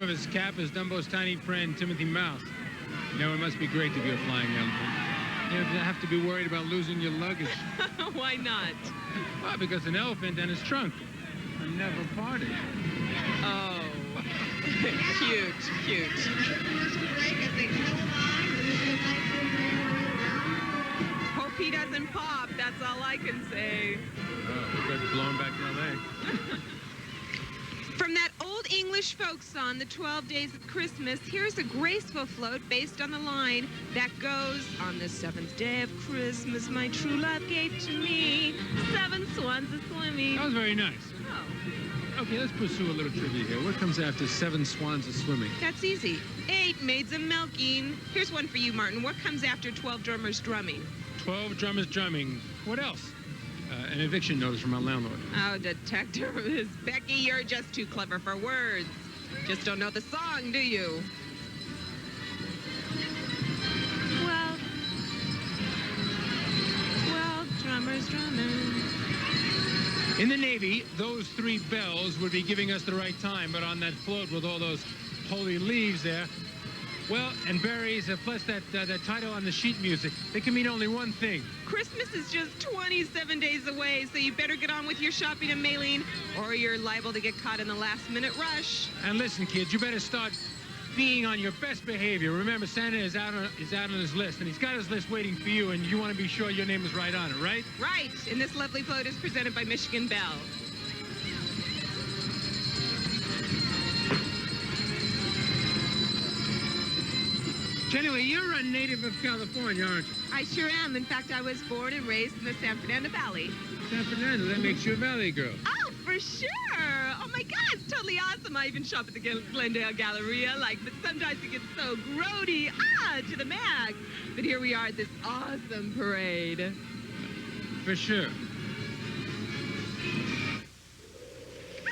Of his cap is Dumbo's tiny friend, Timothy Mouse. You know, it must be great to be a flying elephant. You don't have to be worried about losing your luggage. Why not? Well, because an elephant and his trunk are never parted. Oh, cute, cute. Hope he doesn't pop, that's all I can say. Oh, we're good blowing back to L.A. From that old English folk song, The 12 Days of Christmas, here's a graceful float based on the line that goes, on the 7th day of Christmas, my true love gave to me 7 swans a-swimming. That was very nice. Oh. Okay, let's pursue a little trivia here. What comes after 7 swans a-swimming? That's easy. 8 maids a-milking. Here's one for you, Martin. What comes after 12 drummers drumming? 12 drummers drumming. What else? An eviction notice from our landlord. Oh, Detective Becky, you're just too clever for words. Just don't know the song, do you? Well, drummers drumming. In the Navy, those 3 bells would be giving us the right time, but on that float with all those holy leaves there, well, and berries, plus that title on the sheet music, they can mean only one thing. Christmas is just 27 days away, so you better get on with your shopping and mailing, or you're liable to get caught in the last-minute rush. And listen, kids, you better start being on your best behavior. Remember, Santa is out on his list, and he's got his list waiting for you, and you want to be sure your name is right on it, right? Right, and this lovely float is presented by Michigan Bell. Jenilee, you're a native of California, aren't you? I sure am. In fact, I was born and raised in the San Fernando Valley. San Fernando, that makes you a valley girl. Oh, for sure. Oh, my God, it's totally awesome. I even shop at the Glendale Galleria, but sometimes it gets so grody, to the max. But here we are at this awesome parade. For sure.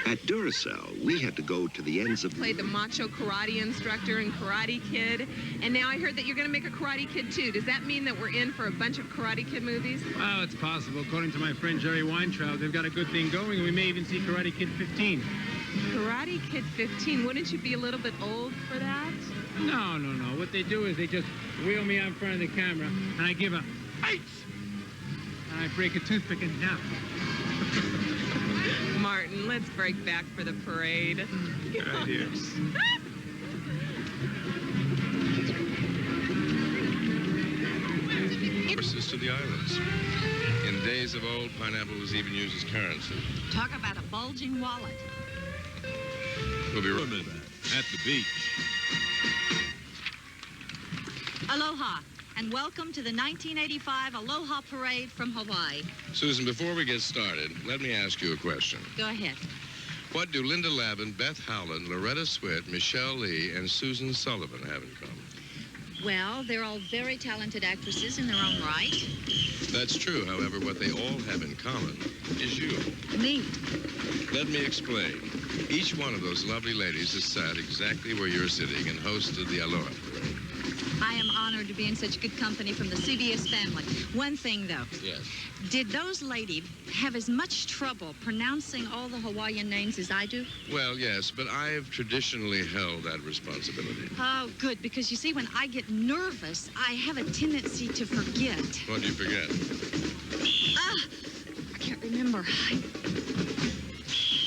At Duracell, we had to go to the ends of... Played the macho karate instructor in Karate Kid, and now I heard that you're going to make a Karate Kid too. Does that mean that we're in for a bunch of Karate Kid movies? Well, it's possible. According to my friend Jerry Weintraub, they've got a good thing going, and we may even see Karate Kid 15. Karate Kid 15? Wouldn't you be a little bit old for that? No, no, no. What they do is they just wheel me out in front of the camera, and I give a fight, and I break a toothpick in half. Martin, let's break back for the parade. Good idea. Horses to the islands. In days of old, pineapple was even used as currency. Talk about a bulging wallet. We'll be right back at the beach. Aloha, and welcome to the 1985 Aloha Parade from Hawaii. Susan, before we get started, let me ask you a question. Go ahead. What do Linda Lavin, Beth Howland, Loretta Swit, Michelle Lee, and Susan Sullivan have in common? Well, they're all very talented actresses in their own right. That's true. However, what they all have in common is you. Me. Let me explain. Each one of those lovely ladies has sat exactly where you're sitting and hosted the Aloha Parade. I am honored to be in such good company from the CBS family. One thing, though. Yes. Did those ladies have as much trouble pronouncing all the Hawaiian names as I do? Well, yes, but I've traditionally held that responsibility. Oh, good, because you see, when I get nervous, I have a tendency to forget. What do you forget? I can't remember.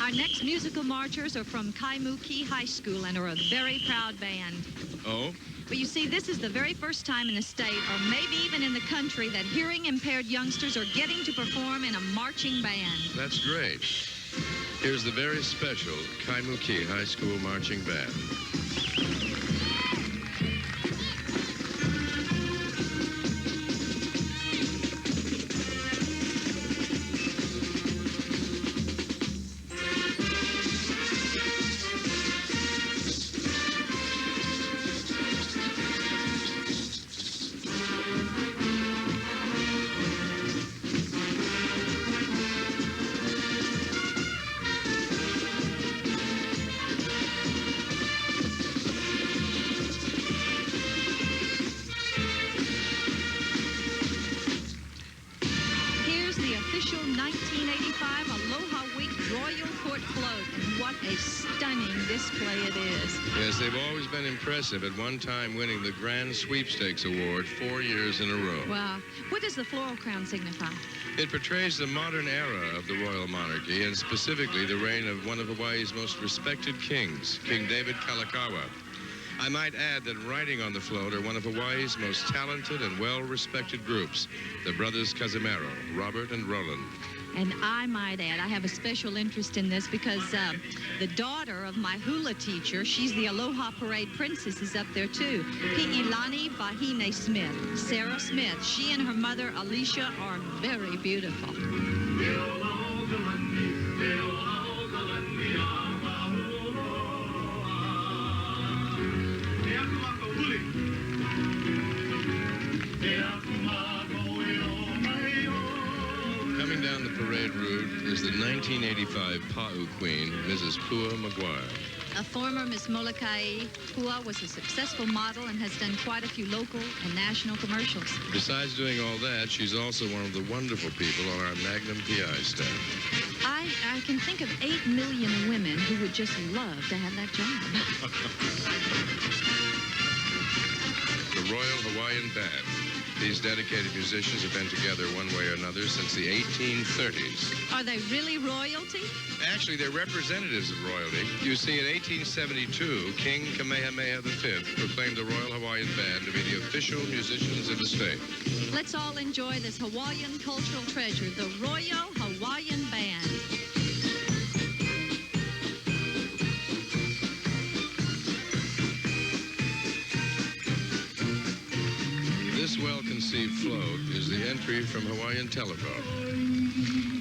Our next musical marchers are from Kaimuki High School and are a very proud band. Oh? But you see, this is the very first time in the state, or maybe even in the country, that hearing-impaired youngsters are getting to perform in a marching band. That's great. Here's the very special Kaimuki High School Marching Band. official 1985 Aloha Week Royal Court float. And what a stunning display it is. Yes, they've always been impressive, at one time winning the Grand Sweepstakes Award 4 years in a row. Wow. What does the floral crown signify? It portrays the modern era of the royal monarchy, and specifically the reign of one of Hawaii's most respected kings, King David Kalakaua. I might add that riding on the float are one of Hawaii's most talented and well-respected groups, the brothers Casimiro, Robert and Roland. And I might add, I have a special interest in this because the daughter of my hula teacher, she's the Aloha Parade princess, is up there too. Pi'ilani Vahine Smith, Sarah Smith. She and her mother, Alicia, are very beautiful. Coming down the parade route is the 1985 Pa'u Queen, Mrs. Pua Maguire. A former Miss Molokai, Pua was a successful model and has done quite a few local and national commercials. Besides doing all that, she's also one of the wonderful people on our Magnum PI staff. I can think of 8 million women who would just love to have that job. The Royal Hawaiian Band. These dedicated musicians have been together one way or another since the 1830s. Are they really royalty? Actually, they're representatives of royalty. You see, in 1872, King Kamehameha V proclaimed the Royal Hawaiian Band to be the official musicians of the state. Let's all enjoy this Hawaiian cultural treasure, the Royal Hawaiian Band. This well-conceived float is the entry from Hawaiian Telephone.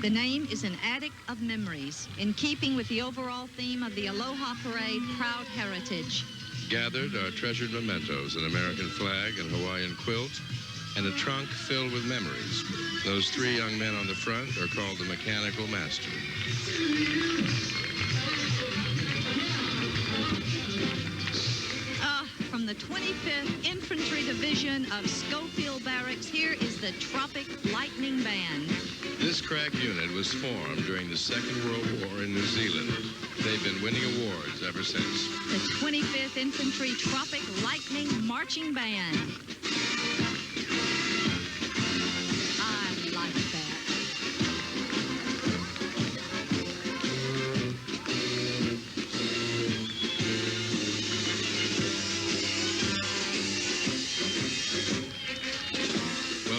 The name is an attic of memories, in keeping with the overall theme of the Aloha Parade, Proud Heritage. Gathered are treasured mementos, an American flag and Hawaiian quilt, and a trunk filled with memories. Those 3 young men on the front are called the Mechanical Master. From the 25th Infantry Division of Schofield Barracks, here is the Tropic Lightning Band. This crack unit was formed during the Second World War in New Zealand. They've been winning awards ever since. The 25th Infantry Tropic Lightning Marching Band. I like that.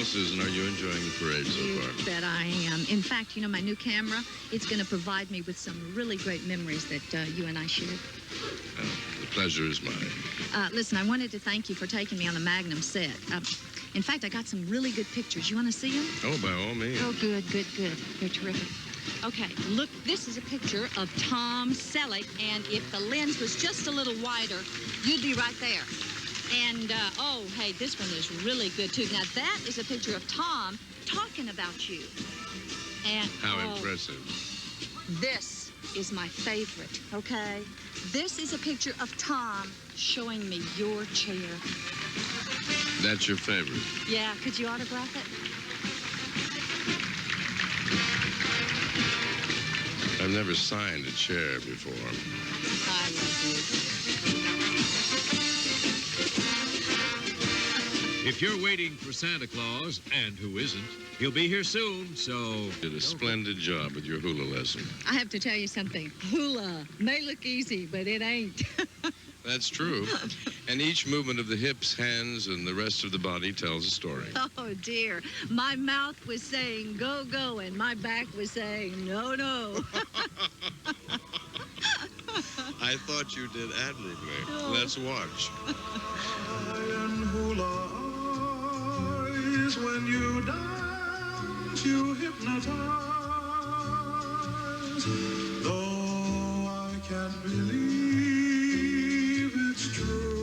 Susan, are you enjoying the parade so far? You bet I am. In fact, you know, my new camera, it's going to provide me with some really great memories that you and I shared. The pleasure is mine. Listen, I wanted to thank you for taking me on the Magnum set. In fact, I got some really good pictures. You want to see them? Oh, by all means. Oh, good. They're terrific. Okay, look, this is a picture of Tom Selleck, and if the lens was just a little wider, you'd be right there. And, oh, hey, this one is really good, too. Now, that is a picture of Tom talking about you. And how impressive. This is my favorite, okay? This is a picture of Tom showing me your chair. That's your favorite? Yeah, could you autograph it? I've never signed a chair before. I love you. If you're waiting for Santa Claus, and who isn't, he'll be here soon, so... You did a splendid job with your hula lesson. I have to tell you something. Hula may look easy, but it ain't. That's true. And each movement of the hips, hands, and the rest of the body tells a story. Oh, dear. My mouth was saying go, go, and my back was saying no, no. I thought you did admirably. Oh. Let's watch. Hula eyes, when you dance, you hypnotize. Though I can't believe it's true.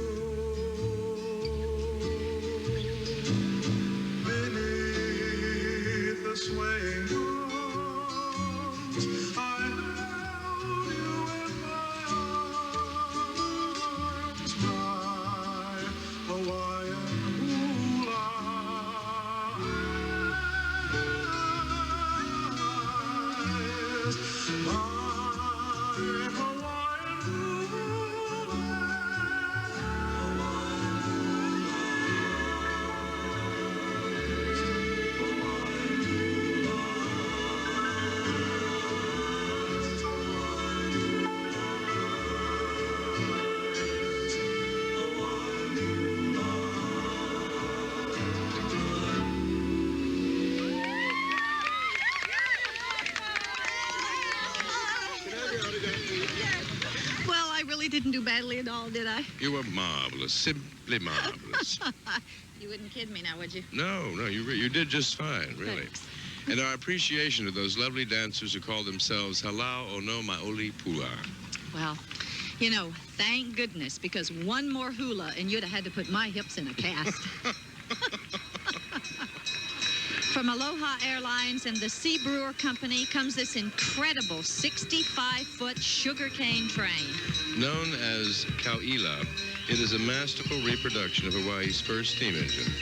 Beneath the swaying arms, I held you in my arms. My Hawaiian hula eyes, my Hawaiian hula badly at all, did I? You were marvelous, simply marvelous. You wouldn't kid me now, would you? No, you did just fine, really. Thanks. And our appreciation of those lovely dancers who call themselves Halau Ono Maoli Pula. Well, you know, thank goodness, because one more hula and you'd have had to put my hips in a cast. From Aloha Airlines and the Sea Brewer Company comes this incredible 65-foot sugarcane train. Known as Kauila, it is a masterful reproduction of Hawaii's first steam engine.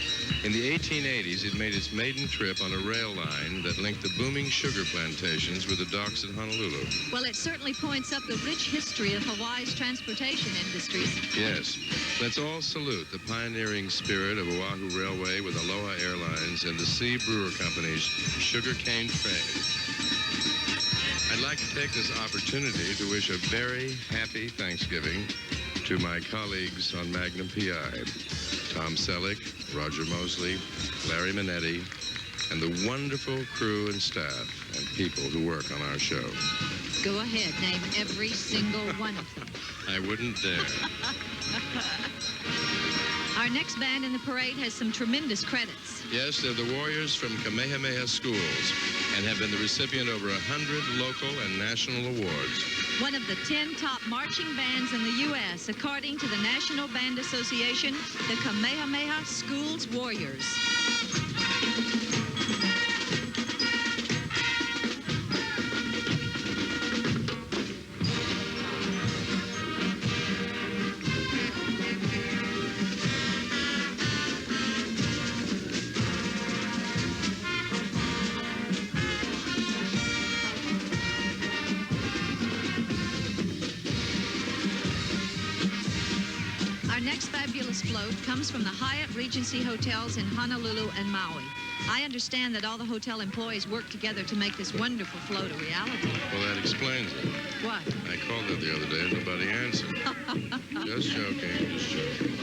In the 1880s, it made its maiden trip on a rail line that linked the booming sugar plantations with the docks at Honolulu. Well, it certainly points up the rich history of Hawaii's transportation industries. Yes. Let's all salute the pioneering spirit of Oahu Railway with Aloha Airlines and the Sea Brewer Company's sugarcane train. I'd like to take this opportunity to wish a very happy Thanksgiving to my colleagues on Magnum PI, Tom Selleck, Roger Mosley, Larry Minetti, and the wonderful crew and staff and people who work on our show. Go ahead, name every single one of them. I wouldn't dare. Our next band in the parade has some tremendous credits. Yes, they're the Warriors from Kamehameha Schools and have been the recipient of over 100 local and national awards. One of the 10 top marching bands in the U.S., according to the National Band Association, the Kamehameha Schools Warriors. Float comes from the Hyatt Regency hotels in Honolulu and Maui. I understand that all the hotel employees work together to make this wonderful float a reality. Well, that explains it. What? I called it the other day and nobody answered. Just joking, just joking.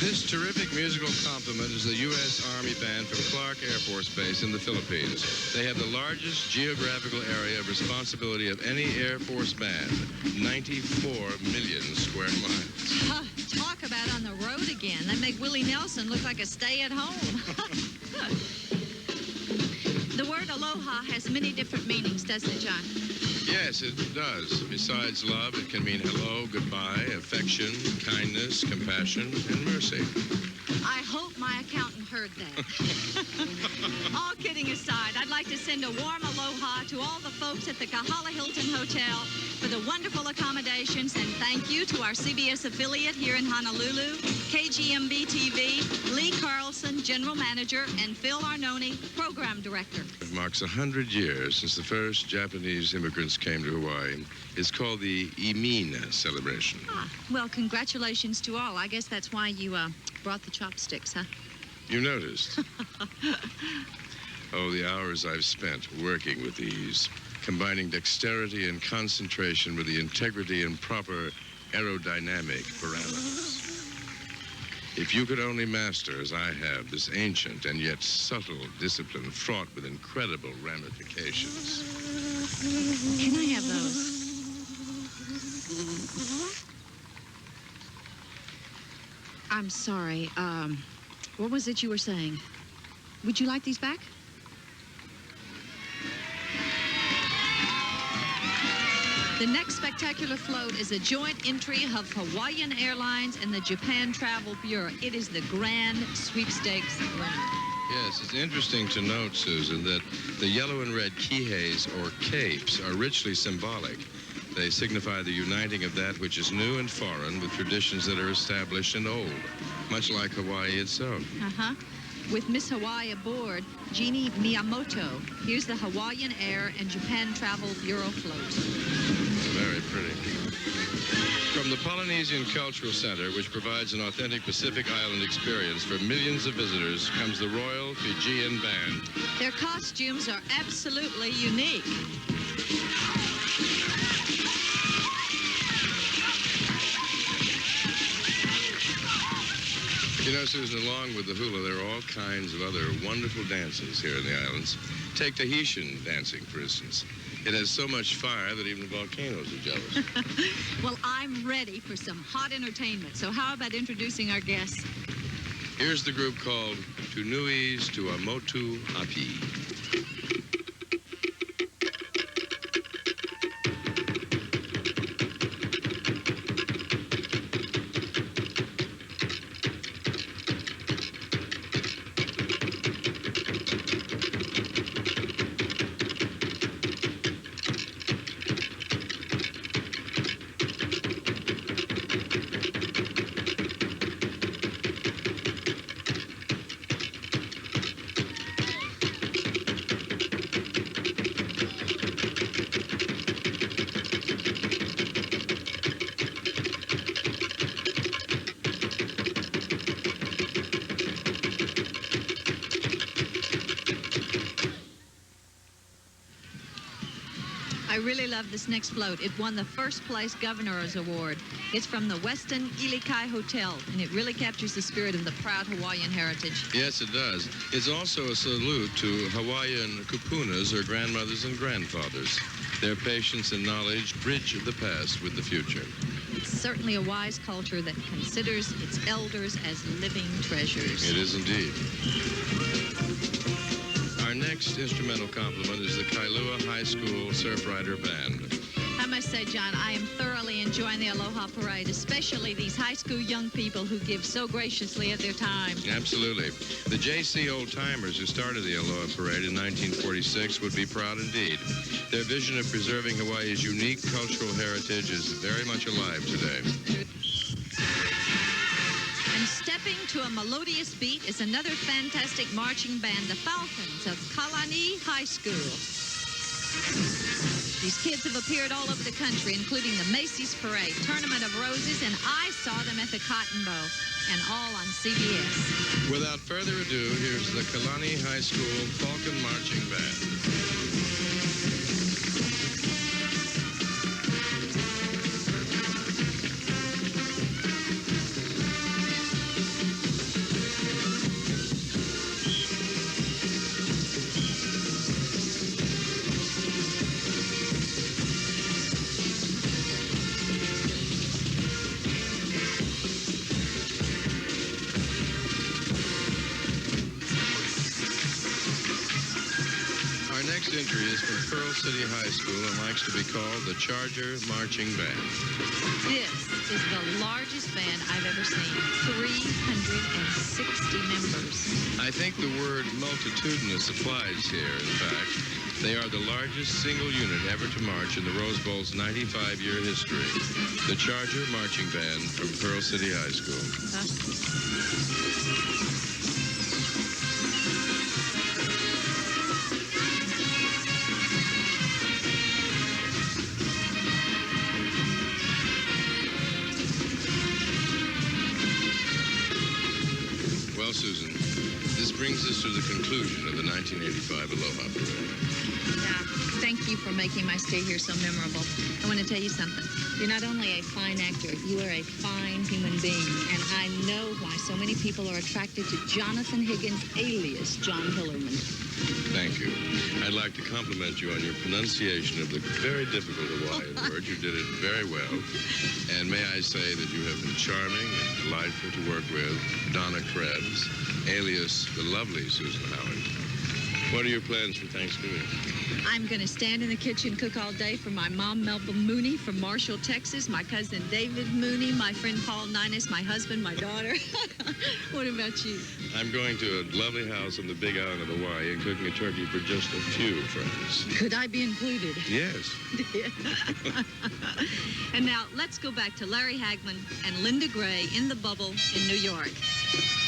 This terrific musical compliment is the U.S. Army Band from Clark Air Force Base in the Philippines. They have the largest geographical area of responsibility of any Air Force band, 94 million square miles. Talk about on the road again. They make Willie Nelson look like a stay-at-home. The word aloha has many different meanings, doesn't it, John? Yes, it does. Besides love, it can mean hello, goodbye, affection, kindness, compassion, and mercy. I hope my accountant heard that. All kidding aside, I'd like to send a warm aloha to all the folks at the Kahala Hilton Hotel for the wonderful accommodations, and thank you to our CBS affiliate here in Honolulu, KGMB TV, Lee Carlson, General Manager, and Phil Arnone, Program Director. It marks 100 years since the first Japanese immigrants came to Hawaii. It's called the Imina celebration. Well, congratulations to all. I guess that's why you brought the chopsticks, huh? You noticed. Oh, the hours I've spent working with these, combining dexterity and concentration with the integrity and proper aerodynamic parameters. If you could only master, as I have, this ancient and yet subtle discipline fraught with incredible ramifications. Can I have those? I'm sorry. What was it you were saying? Would you like these back? The next spectacular float is a joint entry of Hawaiian Airlines and the Japan Travel Bureau. It is the grand sweepstakes winner. Yes, it's interesting to note, Susan, that the yellow and red kiheis, or capes, are richly symbolic. They signify the uniting of that which is new and foreign with traditions that are established and old, much like Hawaii itself. Uh-huh. With Miss Hawaii aboard, Jeannie Miyamoto. Here's the Hawaiian Air and Japan Travel Bureau float. Very pretty. From the Polynesian Cultural Center, which provides an authentic Pacific Island experience for millions of visitors, comes the Royal Fijian Band. Their costumes are absolutely unique. You know, Susan, along with the hula, there are all kinds of other wonderful dances here in the islands. Take Tahitian dancing, for instance. It has so much fire that even volcanoes are jealous. Well, I'm ready for some hot entertainment. So how about introducing our guests? Here's the group called Tunuis Tuamotu Api. I really love this next float. It won the first place Governor's Award. It's from the Westin Ilikai Hotel, and it really captures the spirit of the proud Hawaiian heritage. Yes, it does. It's also a salute to Hawaiian kupunas, or grandmothers and grandfathers. Their patience and knowledge bridge the past with the future. It's certainly a wise culture that considers its elders as living treasures. It is indeed. Our next instrumental compliment is the Kailua High School Surf Rider Band. I must say, John, I am thoroughly enjoying the Aloha Parade, especially these high school young people who give so graciously of their time. Absolutely. The JC old-timers who started the Aloha Parade in 1946 would be proud indeed. Their vision of preserving Hawaii's unique cultural heritage is very much alive today. And stepping to a melodious beat is another fantastic marching band, the Falcons of Kalani High School. These kids have appeared all over the country, including the Macy's Parade, Tournament of Roses, and I saw them at the Cotton Bowl, and all on CBS. Without further ado, here's the Kalani High School Falcon Marching Band. Our next entry is from Pearl City High School and likes to be called the Charger Marching Band. This is the largest band I've ever seen, 360 members. I think the word multitudinous applies here. In fact, they are the largest single unit ever to march in the Rose Bowl's 95-year history. The Charger Marching Band from Pearl City High School. Well, Susan, this brings us to the conclusion of the 1985 Aloha Parade. Yeah, thank you for making my stay here so memorable. I want to tell you something. You're not only a fine actor, you are a fine human being. And I know why so many people are attracted to Jonathan Higgins, alias John Hillerman. Thank you. I'd like to compliment you on your pronunciation of the very difficult Hawaiian word. You did it very well. And may I say that you have been charming and delightful to work with. Donna Krebs, alias the lovely Susan Howard. What are your plans for Thanksgiving? I'm going to stand in the kitchen, cook all day for my mom, Melba Mooney from Marshall, Texas, my cousin David Mooney, my friend Paul Ninus, my husband, my daughter. What about you? I'm going to a lovely house on the Big Island of Hawaii and cooking a turkey for just a few friends. Could I be included? Yes. And now let's go back to Larry Hagman and Linda Gray in the bubble in New York.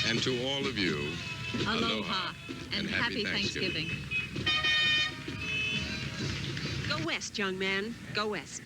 And to all of you, Aloha and happy Thanksgiving. Go west, young man. Go west.